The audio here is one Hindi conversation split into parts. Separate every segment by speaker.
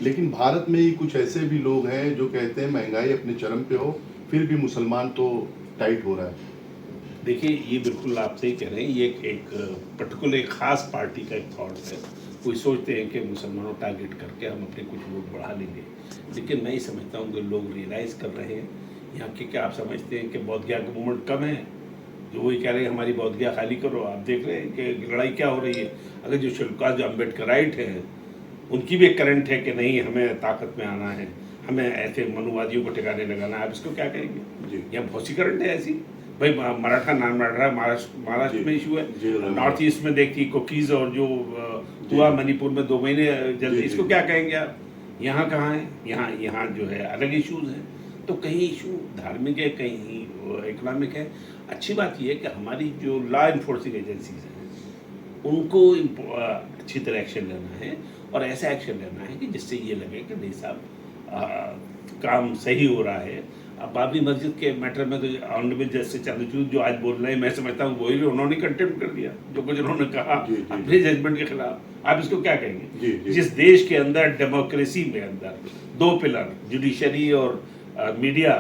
Speaker 1: लेकिन भारत में ही कुछ ऐसे भी लोग हैं जो कहते हैं महंगाई अपने चरम पे हो, फिर भी मुसलमान तो टाइट हो रहा है।
Speaker 2: देखिए, ये बिल्कुल आप सही कह रहे हैं। ये एक पर्टिकुलर एक ख़ास पार्टी का एक थॉट है। कोई सोचते हैं कि मुसलमानों टारगेट करके हम अपने कुछ वोट बढ़ा लेंगे, लेकिन मैं ये समझता हूँ कि लोग रियलाइज़ कर रहे हैं। यहाँ के क्या आप समझते हैं कि बौद्ध गया का मूवमेंट कम है? जो वही कह रहे हैं हमारी बौद्ध गया खाली करो। आप देख रहे हैं कि लड़ाई क्या हो रही है। अगर जो शुल्कास जो अम्बेडकराइट हैं, उनकी भी एक करंट है कि नहीं, हमें ताकत में आना है, हमें ऐसे मनुवादियों को ठिकाने लगाना है। आप इसको क्या कहेंगे?
Speaker 1: जी।
Speaker 2: यहाँ बहुत सी करंट है ऐसी। भाई मराठा नॉन मराठा महाराष्ट्र
Speaker 1: जी,
Speaker 2: में इशू है,
Speaker 1: जी,
Speaker 2: नॉर्थ ईस्ट में देखिए कुकीज़ और जो
Speaker 1: जी,
Speaker 2: हुआ मणिपुर में 2 महीने जल्दी,
Speaker 1: जी,
Speaker 2: इसको
Speaker 1: जी।
Speaker 2: क्या कहेंगे आप? यहाँ कहाँ है? यहाँ यहाँ जो है अलग इश्यूज़ हैं। तो कहीं इशू धार्मिक है, कहीं इकोनॉमिक है। अच्छी बात ये है कि हमारी जो लॉ इन्फोर्सिंग एजेंसीज़ हैं, उनको अच्छी तरह एक्शन लेना है, और ऐसा एक्शन लेना है कि जिससे ये लगे कि नहीं साहब, काम सही हो रहा है। अब बाबरी मस्जिद के मैटर में तो ऑनरेबल जस्टिस चंद्रचूड़ जो आज बोल रहे हैं, मैं समझता हूँ वही उन्होंने कंटेम्प्ट कर दिया जो कुछ उन्होंने कहा
Speaker 1: जी, जी,
Speaker 2: अपने जजमेंट के खिलाफ। आप इसको क्या कहेंगे?
Speaker 1: जी, जी।
Speaker 2: जिस देश के अंदर डेमोक्रेसी में अंदर 2 पिलर जुडिशरी और मीडिया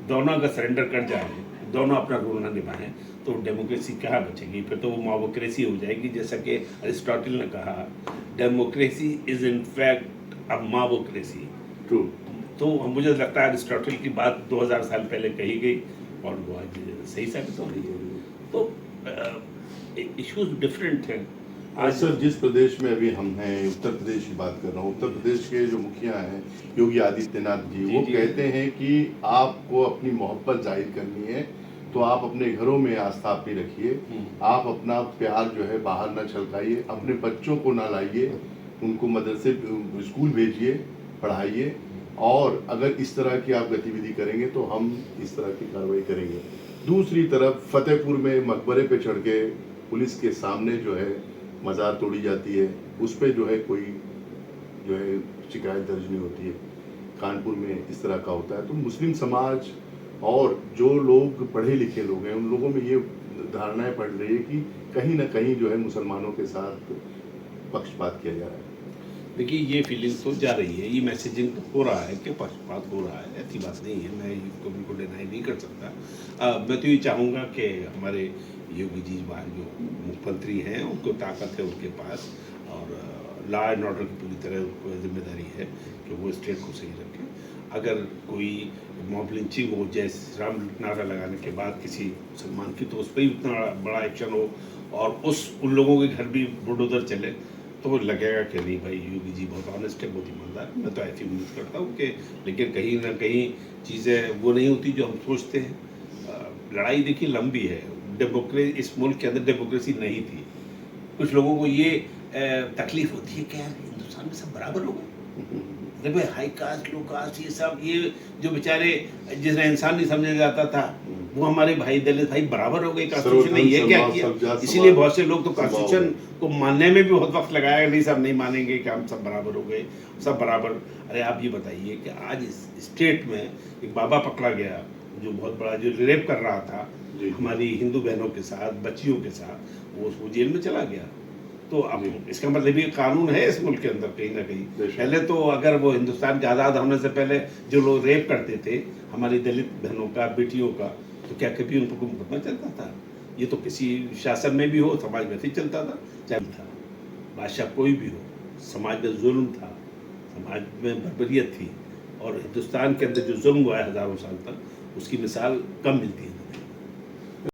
Speaker 2: दोनों का सरेंडर कर जाए, दोनों अपना रोल ना निभाएं, तो डेमोक्रेसी कहाँ बचेगी? फिर तो वो माओक्रेसी हो जाएगी। जैसा कि अरिस्टोटल ने कहा, democracy is in fact a mobocracy.
Speaker 1: True.
Speaker 2: तो मुझे लगता है अरिस्टोटल की बात 2000 साल पहले कही गई और वो आज सही साबित हो रही है। तो इश्यूज डिफरेंट हैं।
Speaker 1: आज सर जिस प्रदेश में अभी हम हैं, उत्तर प्रदेश की बात कर रहा हूँ, उत्तर प्रदेश के जो मुखिया हैं योगी आदित्यनाथ जी, वो
Speaker 2: जी।
Speaker 1: कहते हैं कि आपको अपनी मोहब्बत जाहिर करनी है तो आप अपने घरों में आस्था अपनी रखिए, आप अपना प्यार जो है बाहर ना छलकाइए, अपने बच्चों को ना लाइए, उनको मदरसे स्कूल भेजिए, पढ़ाइए, और अगर इस तरह की आप गतिविधि करेंगे तो हम इस तरह की कार्रवाई करेंगे। दूसरी तरफ फतेहपुर में मकबरे पे चढ़ के पुलिस के सामने जो है मज़ार तोड़ी जाती है, उस पर जो है कोई जो है शिकायत दर्ज नहीं होती है। कानपुर में इस तरह का होता है। तो मुस्लिम समाज और जो लोग पढ़े लिखे लोग हैं, उन लोगों में ये धारणाएं पड़ रही है कि कहीं ना कहीं जो है मुसलमानों के साथ पक्षपात किया जा रहा है।
Speaker 2: देखिए, ये फीलिंग तो जा रही है, ये मैसेजिंग तो हो रहा है कि पक्षपात हो रहा है, ऐसी बात नहीं है, मैं इसको बिल्कुल डिनाई नहीं कर सकता। मैं तो ये चाहूँगा कि हमारे योगी जी बाहर जो मुख्यमंत्री हैं, उनको ताकत है उनके पास, और लॉ एंड ऑर्डर की पूरी तरह उनको जिम्मेदारी है कि वो स्टेट को सही रखें। अगर कोई मॉब लिंचिंग हो, जय श्री राम नारा लगाने के बाद किसी मुसलमान की, तो उस पर ही उतना बड़ा एक्शन हो और उन लोगों के घर भी बुलडोजर चले, तो वो लगेगा कि नहीं भाई, योगी जी बहुत ऑनेस्ट है, बहुत ईमानदार है। मैं तो ऐसी उम्मीद करता हूँ कि, लेकिन कहीं ना कहीं चीज़ें वो नहीं होती जो हम सोचते हैं। लड़ाई देखिए लंबी है। इस मुल्क के अंदर डेमोक्रेसी नहीं थी। कुछ लोगों को ये तकलीफ होती है कि यार हिंदुस्तान में सब बराबर हो गए। अरे भाई, हाई कास्ट लो कास्ट ये सब, ये जो बेचारे जिन्हें इंसान नहीं समझा जाता था, वो हमारे भाई दलित भाई बराबर हो गए। कॉन्स्टिट्यूशन ने ये क्या किया? इसीलिए बहुत से लोग तो कॉन्स्टिट्यूशन को मानने में भी बहुत वक्त लगाया, नहीं सब नहीं मानेंगे कि हम सब बराबर हो गए, सब बराबर। अरे आप ये बताइए कि आज इस स्टेट में एक बाबा पकड़ा गया जो बहुत बड़ा, जो रेप कर रहा था हमारी हिंदू बहनों के साथ, बच्चियों के साथ, वो जेल में चला गया। तो अब इसका मतलब ये कानून है इस मुल्क के अंदर कहीं ना कहीं। पहले तो अगर वो हिंदुस्तान के आज़ाद होने से पहले जो लोग रेप करते थे हमारी दलित बहनों का, बेटियों का, तो क्या कभी उन पर कोई मुकदमा चलता था? ये तो किसी शासन में भी हो, समाज में भी चलता था, चाहे था बादशाह कोई भी हो, समाज में जुल्म था, समाज में बर्बरियत थी, और हिंदुस्तान के अंदर जो जुल्म हुआ है हज़ारों साल तक, उसकी मिसाल कम मिलती है।